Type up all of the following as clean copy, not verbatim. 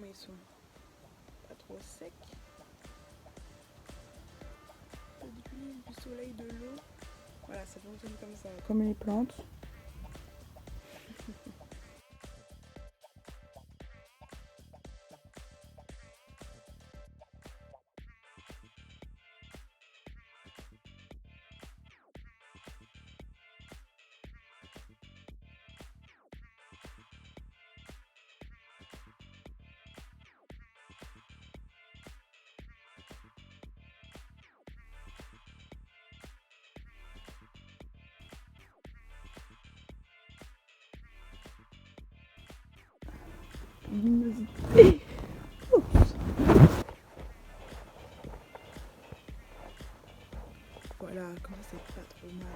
mais ils sont pas trop secs. De l'huile, du soleil, de l'eau. Voilà, ça fonctionne comme ça. Comme les plantes. Luminosité. Voilà, comme ça c'est pas trop mal.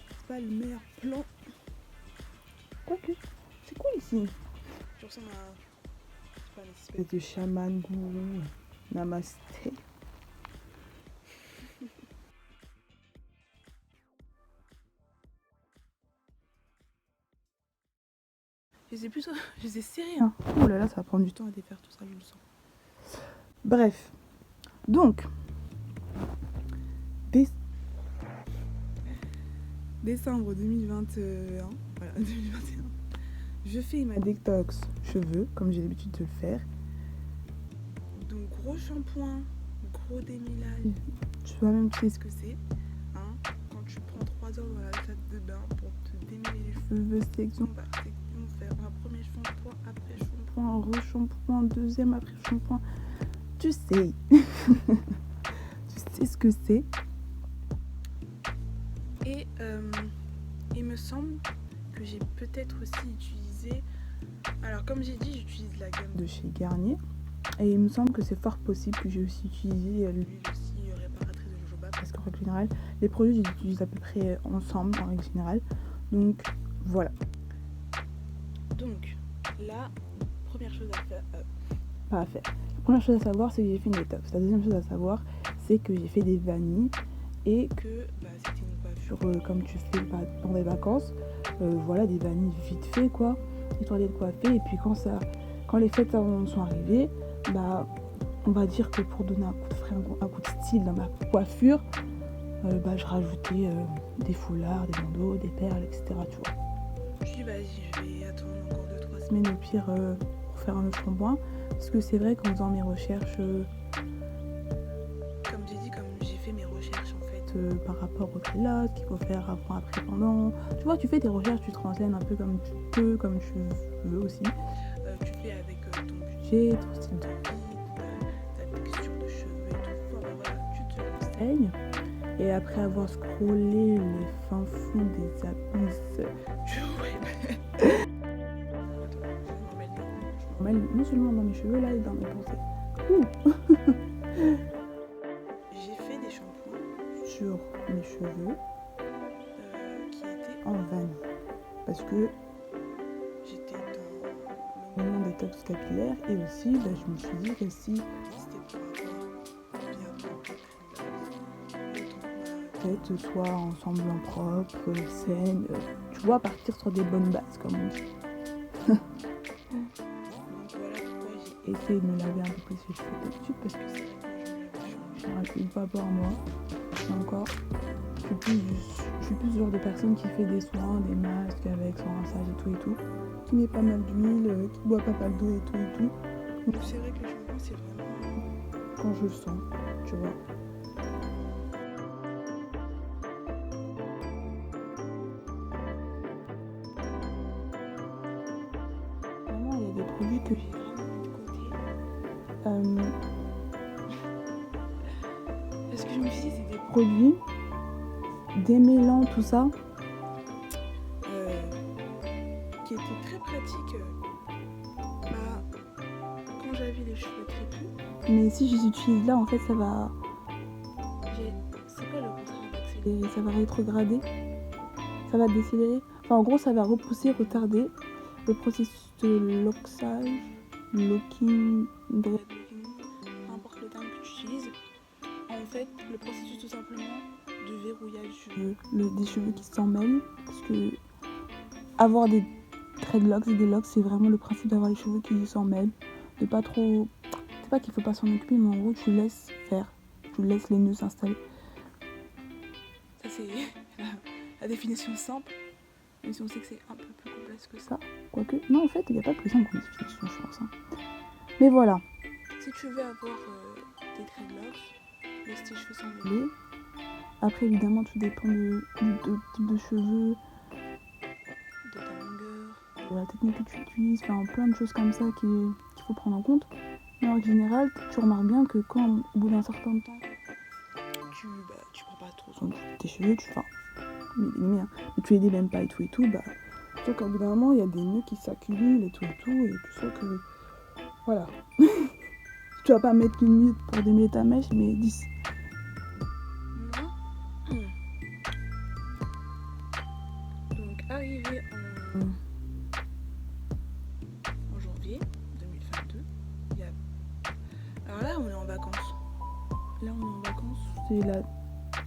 C'est pas le meilleur plan. Quoique, c'est quoi ici? Je ressemble à c'est pas une espèce de chaman gourou. Namasté. Je les ai serrés. Hein. Oh là là, ça va prendre du temps à défaire tout ça, je le sens. Bref, donc, décembre 2021, voilà, 2021, je fais ma détox cheveux, comme j'ai l'habitude de le faire. Donc, gros shampoing, gros démêlage. Tu vois même tu sais ce que c'est. Hein, quand tu prends 3 heures dans la salle de bain pour te démêler les cheveux, section par section, faire un premier shampoing, après shampoing, re-shampoing, deuxième, après shampoing. Tu sais. Tu sais ce que c'est. Et il me semble que j'ai peut-être aussi utilisé... Alors comme j'ai dit, j'utilise la gamme de chez Garnier. Et il me semble que c'est fort possible que j'ai aussi utilisé l'huile aussi réparatrice de jojoba. Parce qu'en règle générale, les produits, je les utilise à peu près ensemble en règle générale. Donc voilà. Donc là, première chose à faire... pas à faire. La première chose à savoir, c'est que j'ai fait une détox. La deuxième chose à savoir, c'est que j'ai fait des vanilles. Et que c'était une coiffure comme tu fais pendant les vacances. Voilà, des vanilles vite fait quoi. Histoire d'être coiffée. Et puis quand les fêtes sont arrivées, on va dire que pour donner un coup de frais, un coup de style dans ma coiffure, je rajoutais des foulards, des bandeaux, des perles, etc. Tu vois. Je dis vas-y, je vais attendre encore 2-3 semaines au pire pour faire un autre shampoing. Parce que c'est vrai qu'en faisant mes recherches, comme j'ai dit, comme j'ai fait mes recherches en fait par rapport au prélote, qu'il faut faire avant, après, pendant. Tu vois, tu fais tes recherches, tu te renseignes un peu comme tu peux, comme tu veux aussi. Tu fais avec ton budget, ton style de vie, ta texture de cheveux et tout. Enfin, voilà, tu te renseignes. Et après avoir scrollé les fins fonds des abysses du web, je m'emmène non seulement dans mes cheveux là et dans mes pensées. J'ai fait des shampoings sur mes cheveux qui étaient en vanille. Parce que j'étais dans le moment détox capillaire et aussi je me suis dit que si c'était pour avoir bien tête soit en semblant propre, saine, tu vois, partir sur des bonnes bases comme on dit. Donc voilà pourquoi j'ai essayé de me laver un peu plus les cheveux d'habitude parce que c'est vrai que je me rase une fois par mois. Et encore, je suis plus ce genre de personne qui fait des soins, des masques avec son rinçage et tout, qui met pas mal d'huile, qui boit pas mal d'eau et tout. Donc c'est vrai que le shampoing c'est vraiment quand je le sens, tu vois. Vraiment, il y a des produits que j'ai vraiment mis de côté. Parce que je me suis dit c'est des produits démêlants, tout ça, qui étaient très pratiques quand j'avais les cheveux crépus. Mais si je les utilise là, en fait, ça va... C'est quoi le contraire d'accélérer? Ça va rétrograder, ça va décélérer. Enfin, en gros, ça va repousser, retarder le processus de locking, peu importe le terme que tu utilises. En fait, le processus tout simplement de verrouillage des cheveux qui s'en mêlent. Parce que avoir des dreadlocks et des locks, c'est vraiment le principe d'avoir les cheveux qui s'en mêlent, de pas trop... C'est pas qu'il faut pas s'en occuper, mais en gros tu laisses faire, tu laisses les nœuds s'installer. Ça c'est la définition simple, même si on sait que c'est un peu plus complexe que ça. Quoique, non en fait il n'y a pas plus simple comme définition je pense. Mais voilà. Si tu veux avoir des dreadlocks, laisse tes cheveux s'enlever. Après évidemment tout dépend du type de cheveux, de ta longueur, de la technique que tu utilises, enfin plein de choses comme ça qu'il faut prendre en compte. Mais en général, tu remarques bien que quand au bout d'un certain temps, tu prends pas trop soin de tes cheveux, mais tu les démêmes pas et tout, tu vois qu'au bout d'un moment, il y a des nœuds qui s'accumulent et tout, et tu sens que, voilà. Tu vas pas mettre une minute pour démêler ta mèche, mais 10. Donc, arrivé en janvier 2022, alors là, on est en vacances. C'est la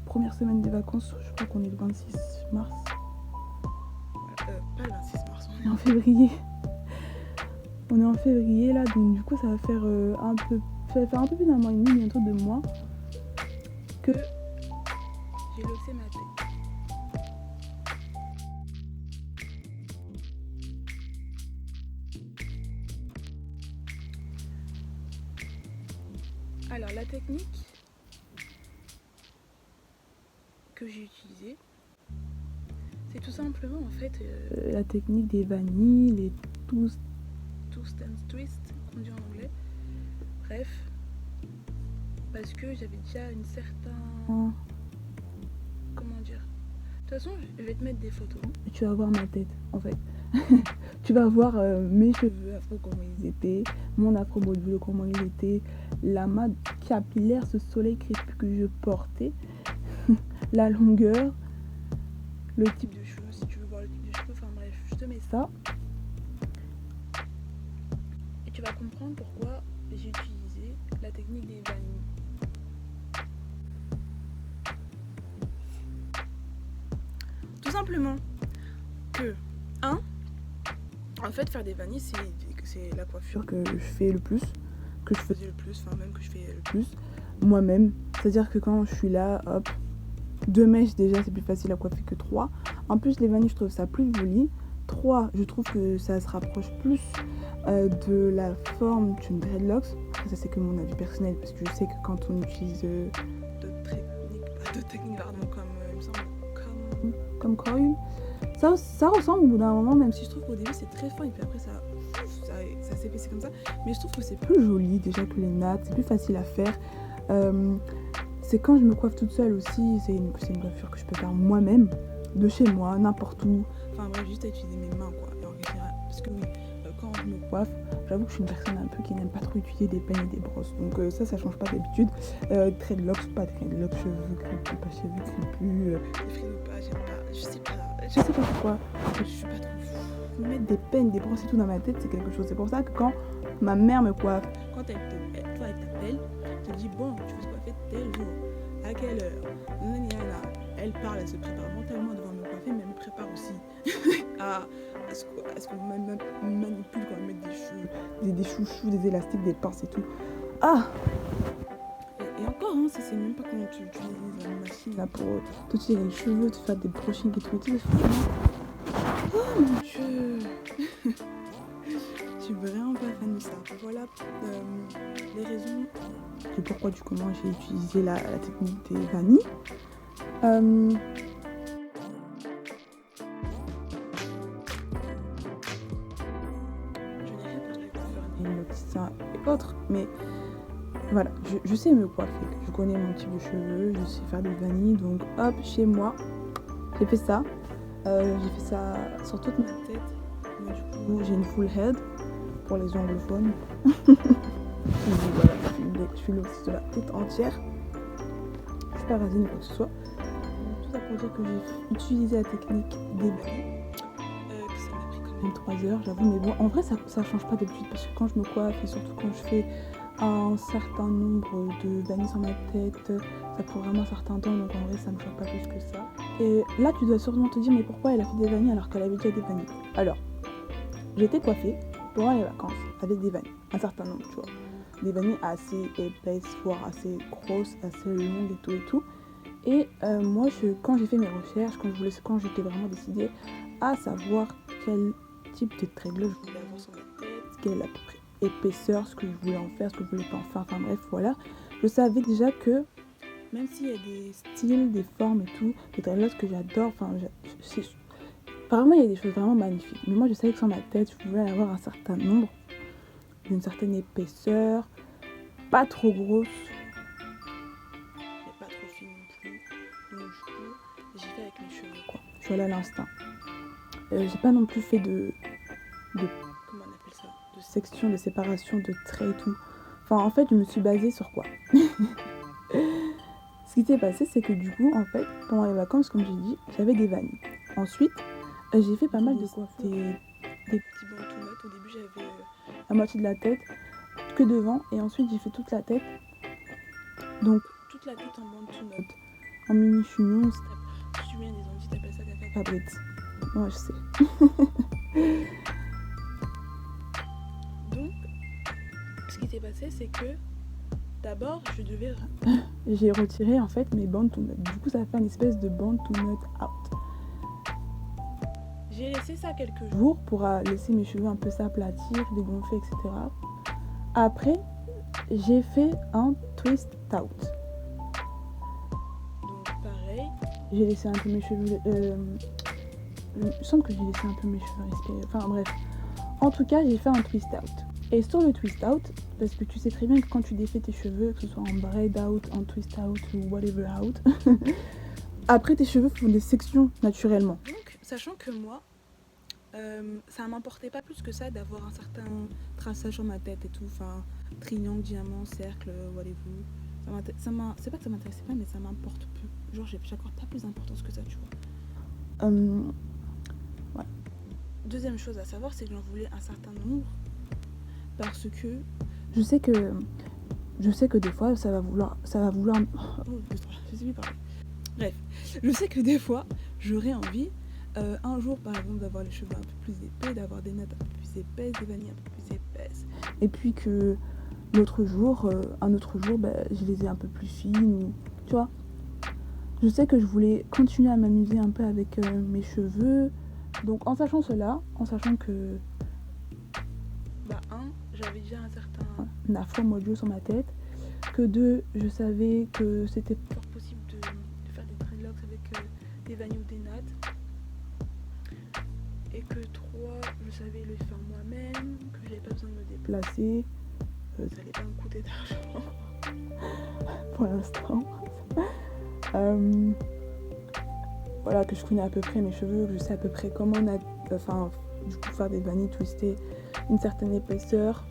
première semaine des vacances, je crois qu'on est le 26 mars. Pas le 26 mars, on est en février. On est en février là, donc du coup ça va faire un peu plus d'un mois et demi, bientôt 2 mois, que j'ai loxé ma tête. Alors la technique que j'ai utilisée, c'est tout simplement en fait la technique des vanilles, les twist and twist, qu'on dit en anglais. Bref, parce que j'avais déjà une certaine... Comment dire ? De toute façon, je vais te mettre des photos. Et tu vas voir ma tête, en fait. Tu vas voir mes cheveux afro, comment ils étaient, mon afro bleu, comment il était, la masse capillaire, ce soleil crépus que je portais, la longueur, le type de cheveux, si tu veux voir le type de cheveux, enfin bref, je te mets ça. Et tu vas comprendre pourquoi j'ai utilisé la technique des vanilles. Tout simplement que, en fait, faire des vanilles, c'est la coiffure que je fais le plus, que je faisais le plus, enfin même que je fais le plus, moi-même. C'est-à-dire que quand je suis là, hop, 2 mèches déjà, c'est plus facile à coiffer que 3. En plus, les vanilles, je trouve ça plus joli. 3, je trouve que ça se rapproche plus de la forme d'une dreadlocks. Après, ça c'est que mon avis personnel, parce que je sais que quand on utilise d'autres techniques, comme il me semble, comme coil, ça ressemble au bout d'un moment, même si je trouve qu'au début c'est très fin et puis après ça s'épaissit comme ça. Mais je trouve que c'est plus joli déjà que les nattes, c'est plus facile à faire. C'est quand je me coiffe toute seule aussi, c'est une coiffure que je peux faire moi-même, de chez moi, n'importe où. Enfin bref, juste à utiliser mes mains quoi. Et en général, parce que oui, quand je me coiffe, j'avoue que je suis une personne un peu qui n'aime pas trop utiliser des peignes et des brosses. Donc ça change pas d'habitude. Dreadlocks, pas dreadlocks, cheveux crépus, pas cheveux crépus, des frisés ou pas, j'aime pas, je sais pas pourquoi. Je suis pas trop mettre des peignes, des brosses et tout dans ma tête, c'est quelque chose. C'est pour ça que quand ma mère me coiffe, quand elle t'appelle, elle te dit bon, tu veux te coiffer tel jour, à quelle heure, elle parle, elle se prépare mentalement devant me coiffer, mais elle me prépare aussi à ce qu'on manipule quand elle met des chouchous, des élastiques, des pinces et tout. Et encore, c'est même pas quand tu utilises une machine là pour te tirer les cheveux, te faire des brushing et tout. Oh mon dieu. Je suis vraiment pas fan de ça. Voilà les raisons du pourquoi du comment j'ai utilisé la technique des vanilles. Je n'ai rien contre les coiffeurs néo-locticiens et autres, mais voilà, je sais me coiffer, je connais mon type de cheveux, je sais faire des vanilles, donc hop, chez moi, j'ai fait ça. J'ai fait ça sur toute ma tête. Mais du coup, j'ai une full head pour les anglophones. Voilà, je suis loxée de la tête entière. Je suis pas rasée ni quoi que ce soit. Tout ça pour dire que j'ai utilisé la technique des vanilles. Que ça m'a pris quand même 3 heures, j'avoue. Mais bon, en vrai, ça change pas d'habitude parce que quand je me coiffe et surtout quand je fais un certain nombre de vanilles sur ma tête, ça prend vraiment un certain temps, donc en vrai ça me choque pas plus que ça. Et là tu dois sûrement te dire mais pourquoi elle a fait des vanilles alors qu'elle avait déjà des vanilles. Alors, j'étais coiffée pendant les vacances avec des vanilles, un certain nombre, tu vois. Des vanilles assez épaisses, voire assez grosses, assez longues et tout. Et moi, quand j'ai fait mes recherches, quand j'étais vraiment décidée à savoir quel type de dreadlock je voulais avoir sur ma tête, quelle à peu près épaisseur, ce que je voulais en faire, ce que je voulais pas en faire, enfin bref, voilà. Je savais déjà que même s'il y a des styles, des formes et tout, des dreadlocks que j'adore, apparemment il y a des choses vraiment magnifiques. Mais moi je savais que sur ma tête, je voulais en avoir un certain nombre, d'une certaine épaisseur, pas trop grosse, mais pas trop fine non plus. Donc du coup, j'ai fait avec mes cheveux quoi. Je suis allée à l'instinct. J'ai pas non plus fait de comment on appelle ça, de section, de séparation, de traits et tout. Enfin en fait je me suis basée sur quoi. Ce qui s'est passé, c'est que du coup, en fait, pendant les vacances, comme j'ai dit, j'avais des vanilles. Ensuite, j'ai fait pas mal de coiffures. Des petits bandes tout notes. Au début, j'avais la moitié de la tête, que devant. Et ensuite, j'ai fait toute la tête. Donc, toute la tête en bandes tout notes. En mini chignon. Si tu viens des Antilles, t'appelles ça caca Fabrice. Moi, je sais. Donc, ce qui s'est passé, c'est que d'abord, j'ai retiré en fait mes bandes to note. Du coup, ça a fait une espèce de bande to note out. J'ai laissé ça quelques jours pour laisser mes cheveux un peu s'aplatir, dégonfler, etc. Après, j'ai fait un twist out. Donc pareil, j'ai laissé un peu mes cheveux... il me semble que j'ai laissé un peu mes cheveux respirer. Enfin bref. En tout cas, j'ai fait un twist out. Et sur le twist out, parce que tu sais très bien que quand tu défais tes cheveux, que ce soit en braid out, en twist out ou whatever out, après tes cheveux font des sections naturellement. Donc, sachant que moi, ça m'importait pas plus que ça d'avoir un certain traçage sur ma tête et tout, enfin triangle, diamant, cercle, whatever. C'est pas que ça m'intéressait pas, mais ça m'importe peu. Genre, j'accorde pas plus d'importance que ça, tu vois. Ouais. Deuxième chose à savoir, c'est que j'en voulais un certain nombre. Parce que je sais que des fois ça va vouloir oh, je sais plus parler. Bref, je sais que des fois j'aurais envie un jour par exemple d'avoir les cheveux un peu plus épais, d'avoir des nattes un peu plus épaisses, des vanilles un peu plus épaisses, et puis que un autre jour je les ai un peu plus fines, tu vois. Je sais que je voulais continuer à m'amuser un peu avec mes cheveux, donc en sachant cela, en sachant que j'avais déjà un certain afro mojo sur ma tête, que 2, je savais que c'était fort possible de faire des dreadlocks avec des vanilles ou des nattes, et que 3, je savais le faire moi-même, que j'avais pas besoin de me déplacer, ça allait pas me coûter d'argent pour l'instant. Voilà, que je connais à peu près mes cheveux, que je sais à peu près comment du coup faire des vanilles twistées une certaine épaisseur,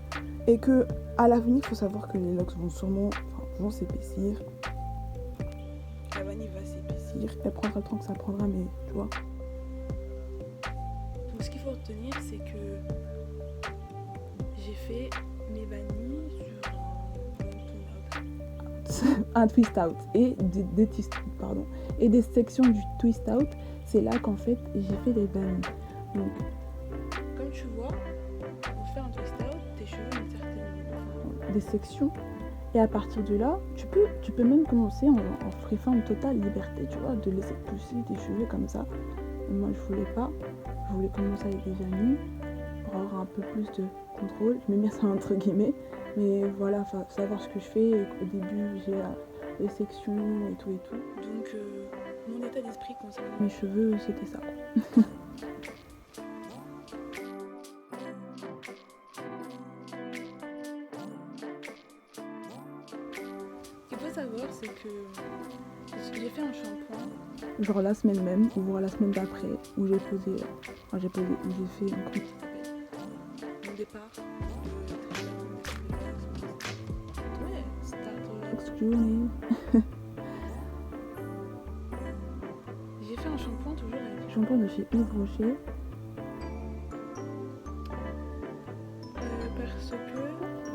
et que à l'avenir il faut savoir que les locks vont s'épaissir, la vanille va s'épaissir, elle prendra le temps que ça prendra, mais tu vois. Donc ce qu'il faut retenir, c'est que j'ai fait mes vanilles sur un twist out et des sections du twist out. C'est là qu'en fait j'ai fait les vanilles. Donc comme tu vois, pour faire un twist out, tes cheveux ont une certaine des sections, et à partir de là tu peux même commencer en freeform totale liberté, tu vois, de laisser pousser tes cheveux comme ça. Et moi je voulais pas, je voulais commencer avec des vanilles pour avoir un peu plus de contrôle. Je mets bien ça entre guillemets, mais voilà, faut savoir ce que je fais. Au début j'ai les sections et tout. Donc mon état d'esprit concernant mes cheveux, c'était ça. Ce qu'il faut savoir, c'est que j'ai fait un shampoing genre la semaine même, ou voire la semaine d'après, où j'ai fait mon départ de Start Journey. J'ai fait un shampoing toujours avec le shampoing de chez Yves Rocher,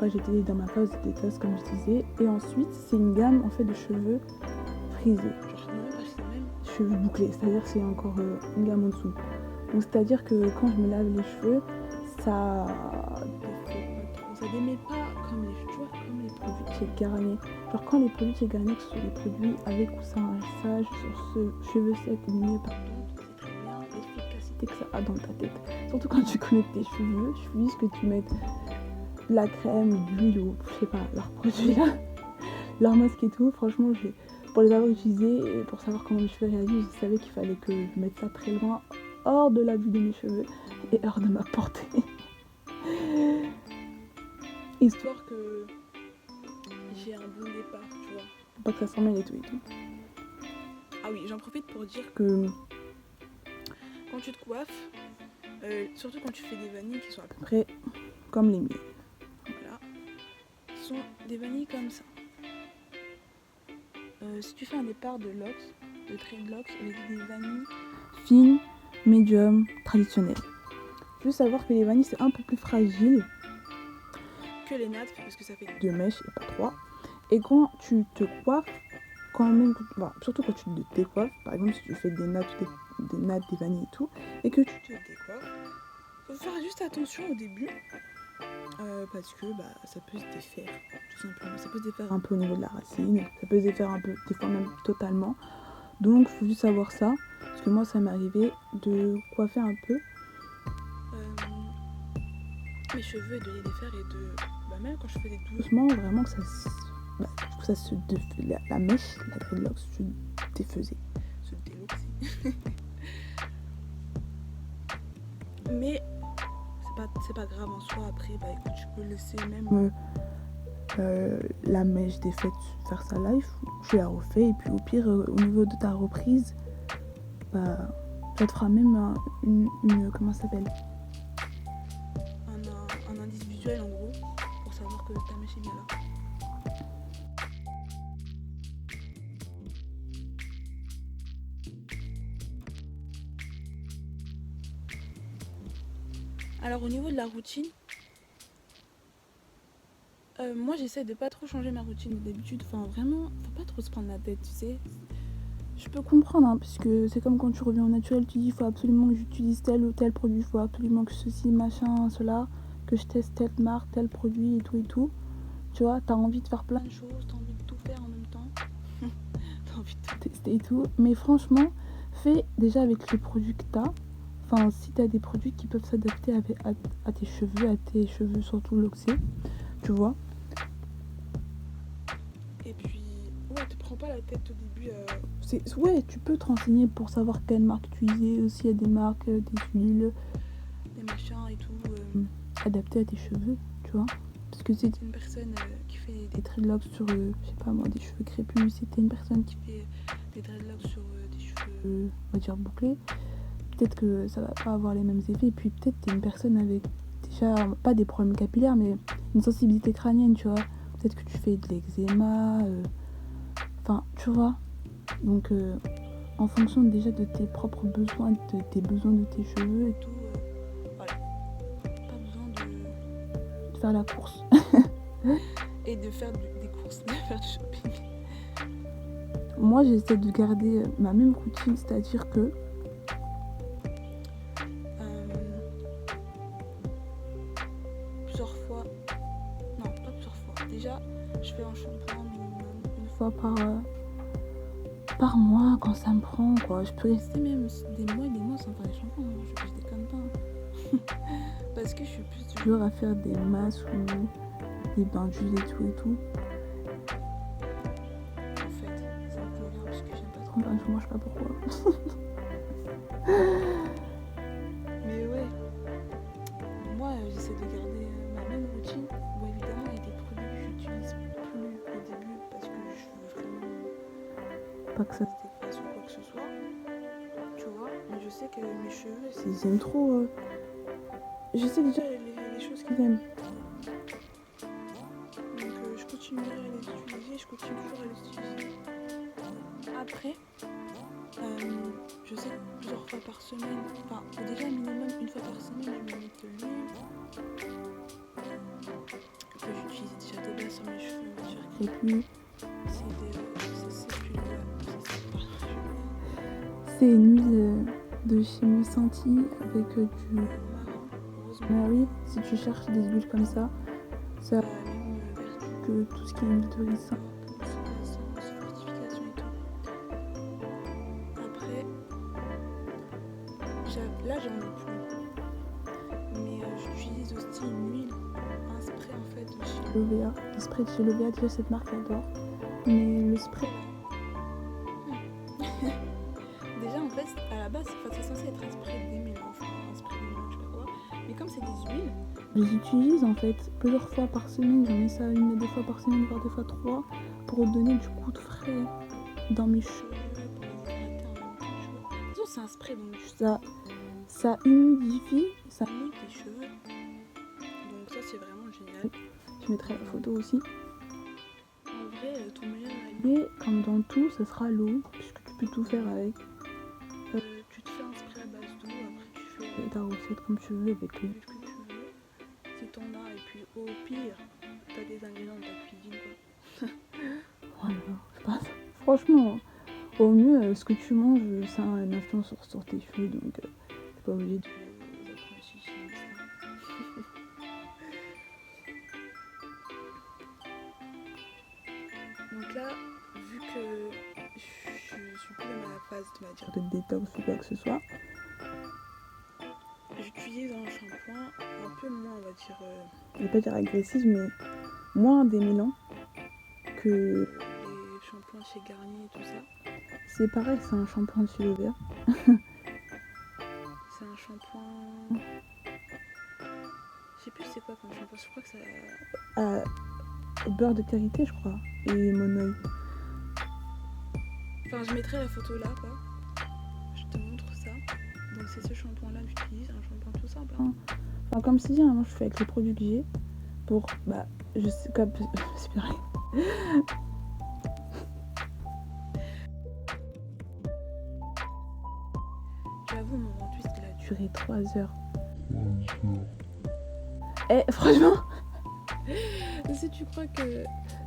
parce que j'étais dans ma phase de détox comme je disais, et ensuite c'est une gamme en fait de cheveux frisés, cheveux bouclés, c'est-à-dire que c'est encore une gamme en dessous. Donc c'est-à-dire que quand je me lave les cheveux, ça démet pas comme les produits de chez Garnier. Genre quand les produits de chez Garnier, que ce soit des produits avec ou sans rinçage, sur ce cheveux secs ou mieux pardon, tu sais très bien l'efficacité que ça a dans ta tête. Surtout quand tu connais tes cheveux, il suffit juste que tu mettes de la crème, de l'huile ou je sais pas, leurs produits là, leur masque et tout. Franchement, pour les avoir utilisés et pour savoir comment mes cheveux réagissent, je savais qu'il fallait que je mette ça très loin, hors de la vue de mes cheveux et hors de ma portée. Histoire que j'ai un bon départ, tu vois. Faut pas que ça s'en mêle et tout. Ah oui, j'en profite pour dire que quand tu te coiffes, surtout quand tu fais des vanilles qui sont à peu près comme les miennes. Voilà. Ce sont des vanilles comme ça. Si tu fais un départ de locks, de dreadlocks, avec des vanilles fines, médium, traditionnelles. Il faut savoir que les vanilles c'est un peu plus fragile que les nattes parce que ça fait 2 mèches et pas 3. Et quand tu te coiffes, surtout quand tu te décoiffes, par exemple si tu fais des nattes, des vanilles et tout, et que tu te décoiffes, faut faire juste attention au début parce que ça peut se défaire, tout simplement. Ça peut se défaire un peu au niveau de la racine, ça peut se défaire un peu, des fois même totalement. Donc faut juste savoir ça, parce que moi ça m'est arrivé de coiffer un peu mes cheveux et de les défaire et de même quand je faisais doucement vraiment que ça se la mèche, la dreadlock se défaisait, se déloxait. Mais c'est pas grave en soi. Après écoute, tu peux laisser même la mèche défaite faire sa life, tu la refais et puis au pire au niveau de ta reprise ça te fera même une comment ça s'appelle, un indice visuel en gros pour savoir que ta mèche est bien là. Alors au niveau de la routine, moi j'essaie de pas trop changer ma routine d'habitude. Enfin vraiment, faut pas trop se prendre la tête, tu sais. Je peux comprendre, puisque c'est comme quand tu reviens au naturel, tu dis il faut absolument que j'utilise tel ou tel produit, il faut absolument que ceci, machin, cela, que je teste telle marque, tel produit et tout. Tu vois, t'as envie de faire plein de choses, t'as envie de tout faire en même temps. T'as envie de tout tester et tout. Mais franchement, fais déjà avec les produits que t'as. Enfin, si t'as des produits qui peuvent s'adapter à tes cheveux surtout loxés, tu vois. Et puis, ouais, te prends pas la tête au début. Ouais, tu peux te renseigner pour savoir quelle marque utiliser. Aussi, il y a des marques, des huiles, des machins et tout, adaptés à tes cheveux, tu vois. Parce que si t'es une personne qui fait des dreadlocks sur, je sais pas moi, des cheveux crépus, si t'es une personne qui fait des dreadlocks sur des cheveux, on va dire bouclés, peut-être que ça va pas avoir les mêmes effets. Et puis peut-être t'es une personne avec déjà pas des problèmes capillaires mais une sensibilité crânienne, tu vois. Peut-être que tu fais de l'eczéma, enfin tu vois. Donc en fonction déjà de tes propres besoins, des besoins de tes cheveux et tout, voilà. Pas besoin de faire la course et de faire des courses, de faire du shopping. Moi j'essaie de garder ma même routine, c'est-à-dire que déjà, je fais un shampoing une fois par mois quand ça me prend, quoi. Je peux rester même des mois sans faire des shampoings, je déconne pas. Parce que je suis plus du genre à faire des masses ou des bains d'huile et tout. En fait, ça me convient parce que j'aime pas trop bain, je mange pas pourquoi. Mais ouais, moi j'essaie de garder ma même routine. Bon, évidemment, il y a des produits que j'utilise plus au début parce que je veux vraiment pas que ça se défasse ou quoi que ce soit, tu vois. Mais je sais que mes cheveux, s'ils aiment trop, je sais déjà les choses qu'ils aiment. Donc je continuerai à les utiliser, je continue toujours à les utiliser. Après, je sais que plusieurs fois par semaine, enfin déjà minimum une fois par semaine, je me mets de l'huile que j'utilise déjà de base sur mes cheveux, on va dire crépus. C'est une huile de chez Santi avec du marron, rose Ah oui, si tu cherches des huiles comme ça a la même vertu que tout ce qui est huile de ricin. Sans fortification et tout. Après, là j'en ai plus. Mais j'utilise aussi une huile, un spray en fait de chez Lovea. Le spray de chez Lovea, déjà cette marque j'adore. Mais le spray déjà en fait à la base c'est censé être un spray démêlant, un spray démêlant, je sais pas quoi. Mais comme c'est des huiles, je les utilise en fait plusieurs fois par semaine. J'en mets ça une ou deux fois par semaine, voire des fois 3, pour donner du coup de frais dans mes cheveux, pour les hydrater en même temps, tu vois. De toute façon c'est un spray donc ça humidifie, ça mouille tes cheveux. Donc ça c'est vraiment génial. Je mettrai la photo aussi. En vrai, ton meilleur allié, comme dans tout, ce sera l'eau, puisque tu peux tout faire avec. Tu te fais un spray à base d'eau, après tu fais ta recette comme tu veux, avec l'huile que tu veux, si t'en as, et puis au pire, t'as des ingrédients dans ta cuisine, quoi. Voilà, je pense. Franchement, au mieux, ce que tu manges, ça a une influence sur tes cheveux, donc t'es pas obligé de être un chimiste. Donc là, vu que je suis plus dans la phase de détox ou quoi que ce soit, j'utilise un shampoing un peu moins, on va dire, je vais pas dire agressif, mais moins démêlant que les shampoings chez Garnier et tout ça. C'est pareil, c'est un shampoing de chez Lovea. C'est un shampoing... Je sais plus c'est quoi comme shampoing, je crois que c'est beurre de karité, je crois, et monoï. Enfin, je mettrai la photo là, quoi. Je te montre ça. Donc c'est ce shampoing là que j'utilise, un shampoing tout simple. Enfin, comme si moi je fais avec les produits que j'ai pour, je sais comme c'est pareil. J'avoue, mon rendu il a duré 3 heures. Franchement, si tu crois que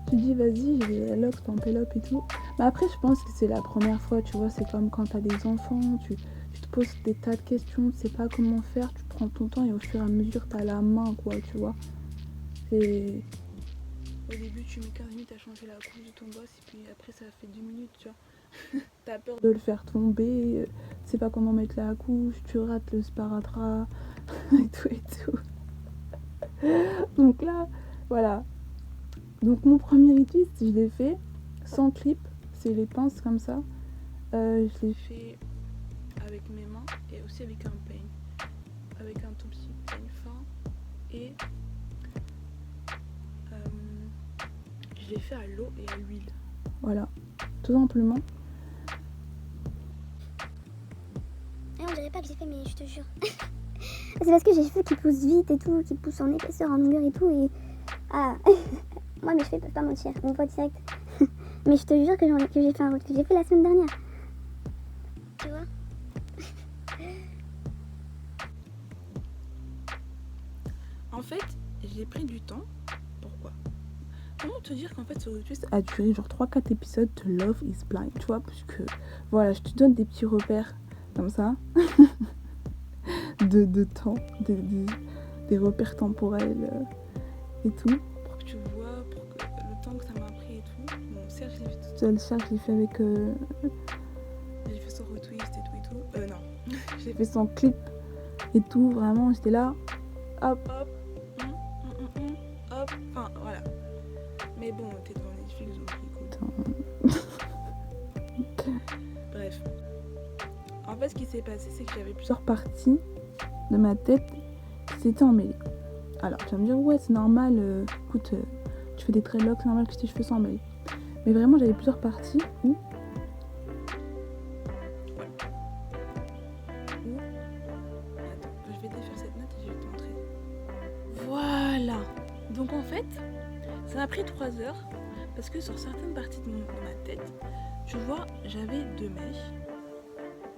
tu dis vas-y, j'ai la loc, t'en pélope et tout. Mais après, je pense que c'est la première fois, tu vois, c'est comme quand t'as des enfants, tu te poses des tas de questions, tu sais pas comment faire, tu prends ton temps et au fur et à mesure, t'as la main, quoi, tu vois. C'est... Au début, tu mets 15 minutes à changer la couche de ton boss et puis après, ça fait 2 minutes, tu vois. T'as peur de le faire tomber, tu sais pas comment mettre la couche, tu rates le sparadrap et tout et tout. Donc là, voilà. Donc mon premier rituel, je l'ai fait sans clip, c'est les pinces comme ça. Je l'ai fait avec mes mains et aussi avec un peigne, avec un tout petit peigne fin. Et je l'ai fait à l'eau et à l'huile. Voilà, tout simplement. On dirait pas que j'ai fait, mais je te jure. C'est parce que j'ai les cheveux qui poussent vite et tout, qui poussent en épaisseur, en longueur et tout. Et moi, mes cheveux peuvent pas mentir, on voit direct. Mais je te jure que j'ai fait la semaine dernière. Tu vois? En fait, j'ai pris du temps. Pourquoi? Comment te dire qu'en fait ce twist a duré genre 3-4 épisodes de Love is Blind, tu vois, puisque voilà, je te donne des petits repères comme ça de temps, des repères temporels et tout, pour que tu vois, pour que le temps que ça m'a pris et tout. Bon, certes, je l'ai fait toute seule, certes, je l'ai fait avec j'ai fait sans retwist et tout. Non, je l'ai fait sans clip et tout, vraiment, j'étais là, hop, hop, hop, enfin, voilà. Mais bon, t'es devant Netflix, donc écoute. Bref. En fait, ce qui s'est passé, c'est que j'avais plusieurs parties de ma tête qui s'étaient emmêlées. Alors, tu vas me dire, ouais, c'est normal, écoute, tu fais des dreadlocks, c'est normal que tes cheveux s'emmêlent. Mais vraiment, j'avais plusieurs parties où... Voilà. Attends, je vais défaire cette note et je vais te montrer. Voilà. Donc en fait, ça m'a pris 3 heures parce que sur certaines parties de ma tête, tu vois, j'avais 2 mèches.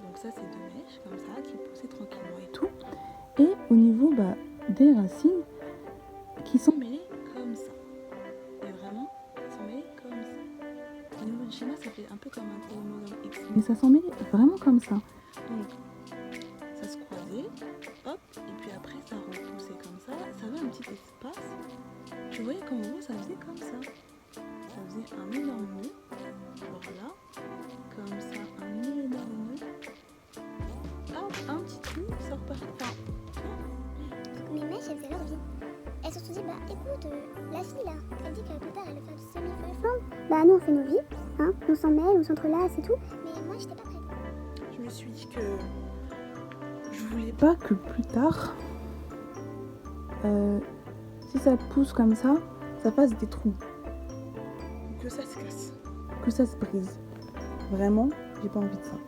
Donc ça, c'est 2 mèches comme ça qui poussaient tranquillement et tout. Et au niveau des racines qui sont mêlées comme ça. Et vraiment, ça s'en mêlait comme ça. Au niveau du schéma, ça fait un peu comme un chromosome X. Mais ça s'en mêlait vraiment comme ça. Donc, ça se croisait, hop, et puis après, ça repoussait qu'en gros ça faisait comme ça. Ça faisait un énorme nœud. Voilà. Comme ça, un énorme nœud. Hop, un petit trou, ça repartait. Enfin, Mes mèches, elles faisaient leur vie. Elles se sont dit, bah écoute, la fille là, elle dit que plus tard elle veut faire du semi-feu. Bah nous on fait nos vies, hein, on s'en mêle, on s'entrelace et tout. Mais moi j'étais pas prête. je me suis dit que je voulais pas que plus tard, si ça pousse comme ça fasse des trous. Que ça se casse. Que ça se brise. Vraiment, j'ai pas envie de ça.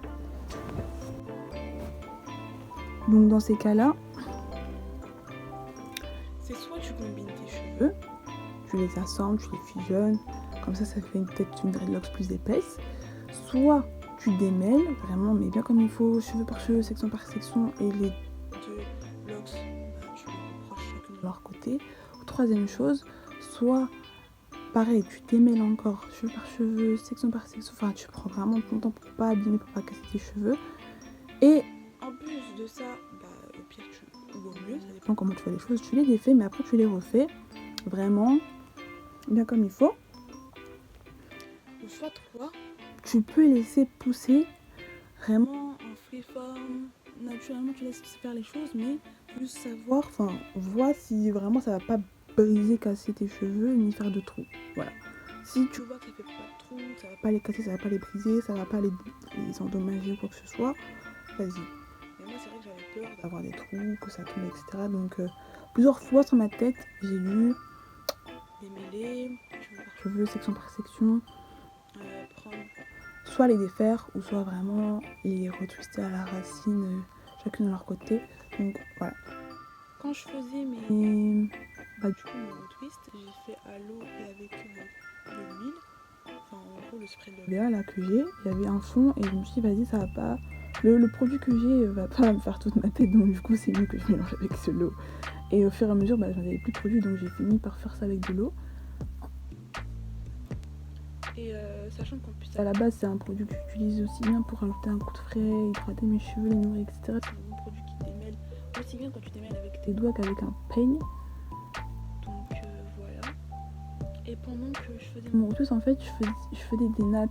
Donc dans ces cas-là, c'est soit tu combines tes cheveux, tu les assembles, tu les fusionnes, comme ça fait peut-être une dreadlocks plus épaisse, soit tu démêles vraiment mais bien comme il faut, cheveux par cheveux, section par section, et les deux locks, tu les rapproches chacune de leur côté. Ou troisième chose, soit pareil, tu démêles encore cheveux par cheveux, section par section, enfin tu prends vraiment ton temps pour pas abîmer, pour pas casser tes cheveux. Et en plus de ça, au pire ou au mieux, ça dépend comment tu fais les choses, tu les défais, mais après tu les refais vraiment bien comme il faut. Ou soit toi, tu peux laisser pousser vraiment en freeform, naturellement tu laisses faire les choses, mais plus savoir, vois si vraiment ça va pas briser, casser tes cheveux, ni faire de trous. Voilà. Si tu vois que ça fait pas de trous, ça va pas les casser, ça va pas les briser, ça va pas les endommager ou quoi que ce soit, vas-y. Mais moi c'est vrai que j'avais peur d'avoir des trous, que ça tombe, etc. Donc plusieurs fois sur ma tête, j'ai dû démêler, cheveux par cheveux, section par section, prendre soit les défaire ou soit vraiment les retwister à la racine, chacune de leur côté. Donc voilà. Quand je faisais mes retwists, j'ai fait à l'eau et avec de l'huile. Enfin en gros le spray de l'OVA là que j'ai, il y avait un fond et je me suis dit vas-y ça va pas. Le produit que j'ai va pas me faire toute ma tête, donc du coup c'est mieux que je mélange avec de l'eau. Et au fur et à mesure j'en avais plus de produit, donc j'ai fini par faire ça avec de l'eau. Et sachant qu'en plus à la base c'est un produit que j'utilise aussi bien pour rajouter un coup de frais, hydrater mes cheveux, les nourrir, etc. C'est un bon produit qui démêle aussi bien quand tu démêles avec tes doigts qu'avec un peigne. Donc voilà. Et pendant que je faisais mon retousse, en fait je faisais des nattes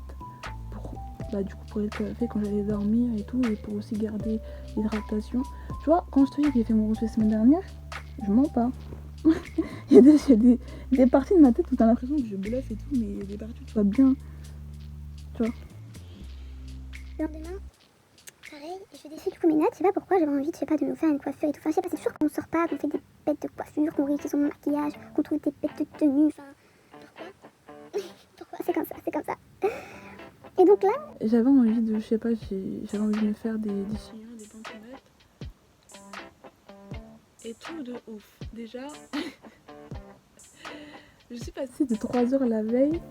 pour être coiffée quand j'allais dormir et tout, et pour aussi garder l'hydratation. Tu vois, quand je te dis que j'ai fait mon retousse la semaine dernière, je mens pas. Il y a des parties de ma tête où t'as l'impression que je bluffe et tout, mais il y a des parties où tu vois bien. Tu vois. Le lendemain, pareil, je fais des du coup mes nattes, je sais pas pourquoi j'avais envie, de nous faire une coiffure et tout. Enfin, je sais pas, c'est sûr qu'on sort pas, qu'on fait des bêtes de coiffure, qu'on réussit son maquillage, qu'on trouve des bêtes de tenue. Enfin, pourquoi c'est comme ça. Et donc là, j'avais envie de, je sais pas, j'avais envie de me faire des sillons, des pantalons. Et tout de ouf. Déjà, je suis passée de 3h la veille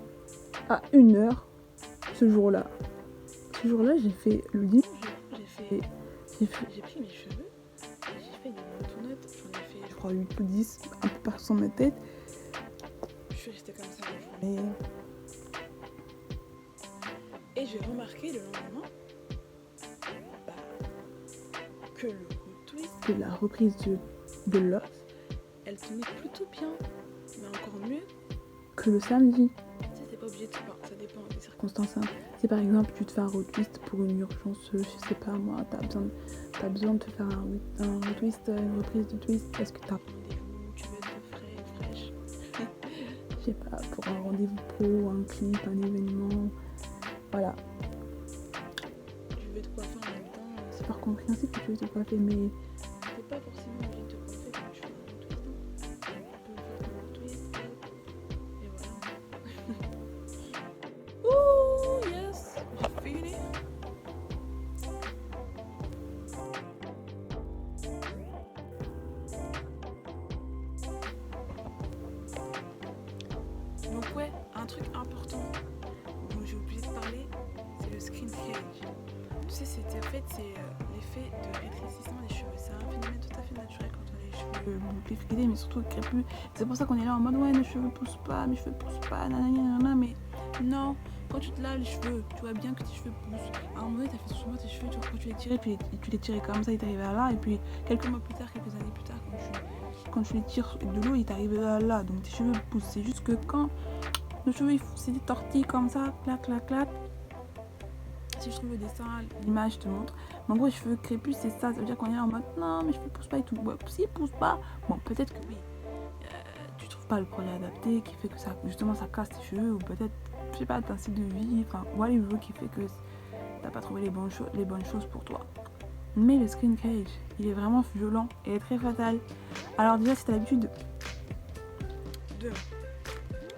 à 1h ce jour-là. Ce jour-là, j'ai fait le dimanche, j'ai pris mes cheveux et j'ai fait des boutonnades. J'en ai fait, je crois, 8 ou 10, un peu partout sur ma tête. Je suis restée comme ça la journée. Et j'ai remarqué le lendemain que le retwist, que la reprise de l'os, elle tenait plutôt bien, mais encore mieux que le samedi. C'est pas obligé de ça dépend des circonstances. Si par exemple tu te fais un retwist pour une urgence, je sais pas moi, t'as besoin de te faire un retwist, une reprise de twist, est-ce que t'as rendez-vous, tu veux être fraîche, je sais pas, pour un rendez-vous pro, un clip, un événement, voilà. Tu veux te coiffer en même temps, c'est pas compréhensible que tu veux te coiffer, mais t'es pas forcément obligé de te coiffer quand tu fais un retwist. Tu peux faire ton retwist, et voilà. Ouh, yes, j'ai fini. Donc ouais, un truc important dont j'ai oublié de parler, c'est le skin cage. Tu sais, c'est l'effet de rétrécissement des cheveux. C'est un phénomène tout à fait naturel quand on a les cheveux bouclés, frisés, mais surtout crépus. C'est pour ça qu'on est là en mode ouais, mes cheveux poussent pas, nanana, mais Non, quand tu te laves les cheveux, tu vois bien que tes cheveux poussent. À un moment donné, t'as fait souvent tes cheveux, tu vois, quand tu les tirais, puis tu les tirais comme ça, il t'arrivait à là, et puis quelques mois plus tard, quelques années plus tard, quand tu les tires de l'eau, il t'arrivait à là. Donc tes cheveux poussent. C'est juste que quand le cheveu, c'est des tortilles comme ça, clac, clac, clac. Si je trouve le dessin, l'image, je te montre. Mais en gros, les cheveux crépus, c'est ça. Ça veut dire qu'on est là en mode non, mes cheveux poussent pas et tout. Ouais, s'ils poussent pas, bon, peut-être que oui. Tu trouves pas le produit adapté qui fait que ça, justement, ça casse tes cheveux, ou peut-être, je sais pas, t'as un style de vie, enfin, whatever qui fait que t'as pas trouvé les bonnes choses pour toi. Mais le skin cage, il est vraiment violent et très fatal. Alors déjà, si t'as l'habitude de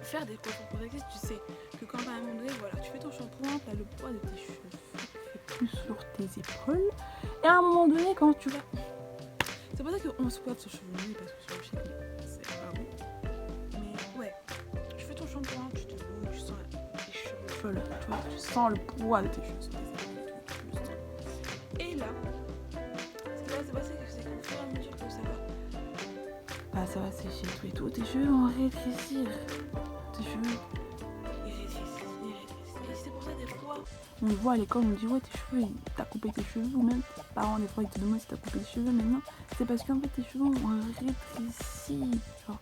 faire des coiffures protectrices, tu sais que quand à un moment donné, voilà, tu fais ton shampoing, t'as le poids de tes cheveux plus sur tes épaules. Et à un moment donné, quand tu vas... C'est pour ça qu'on se coiffe sur cheveux nus, parce que sur le cheveu, c'est pas bon. Mais ouais, tu fais ton shampoing, tu te roules, tu sens tes cheveux, tu vois, tu sens le poids de tes cheveux. Et là, ce qui va se passer, c'est qu'au fur et à mesure que ça va sécher tout et tout, tes cheveux vont rétrécir. Tes cheveux, ils rétrécissent. Et c'est pour ça, des fois, on le voit à l'école, on dit ouais, tes cheveux, t'as coupé tes cheveux, ou même tes parents, des fois, ils te demandent si t'as coupé tes cheveux, mais non, c'est parce qu'en fait, tes cheveux ont rétréci. Genre,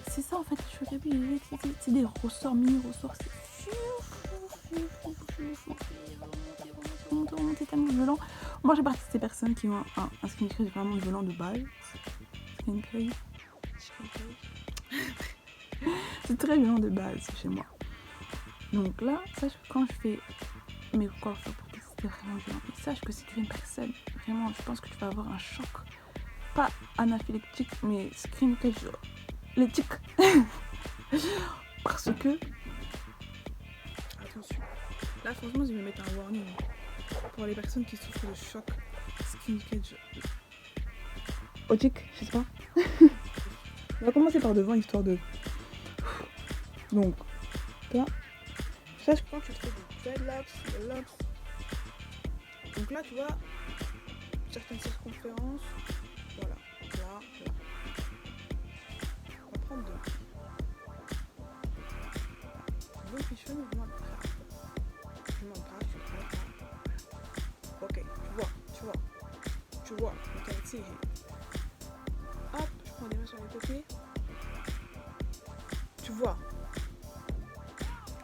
c'est ça en fait, les cheveux crépus, ils rétrécissent. C'est des ressorts, mini-ressorts, c'est remonter tellement violent. Moi, j'ai partie de ces personnes qui ont un skin cage vraiment violent de base. Skin cage. C'est très violent de base chez moi. Donc là, sache que quand je fais mes coiffures pour tester, c'est vraiment violent. Et sache que si tu es une personne, vraiment, je pense que tu vas avoir un choc. Pas anaphylactique, mais skin cage l'éthique. Parce que... Attention. Là, franchement, je vais mettre un warning pour les personnes qui souffrent de choc skin cage. Otique, je sais pas. On va commencer par devant, histoire de... Donc, là, sache quand tu fais des dreadlocks, des locks. Donc là, tu vois, certaines circonférences, voilà, là. On va prendre deux. Donc les cheveux, mouvement de bras. Mouvement de bras, tu vois. Ok, tu vois, you can see here. Hop, je prends des mains sur les côtés. Tu vois.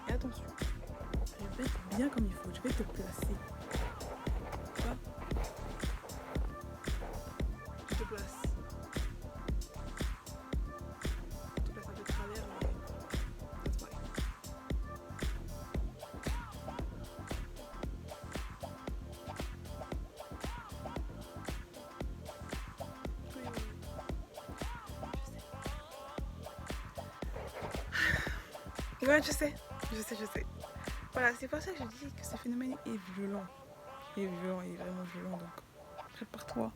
Et attention, je vais être bien comme il faut, je vais te placer. Hop. Je te place. Je te place un peu de travers, mais that's why. Ouais, je sais. Voilà, c'est pour ça que je dis que ce phénomène est violent. Il est vraiment violent, donc prépare-toi.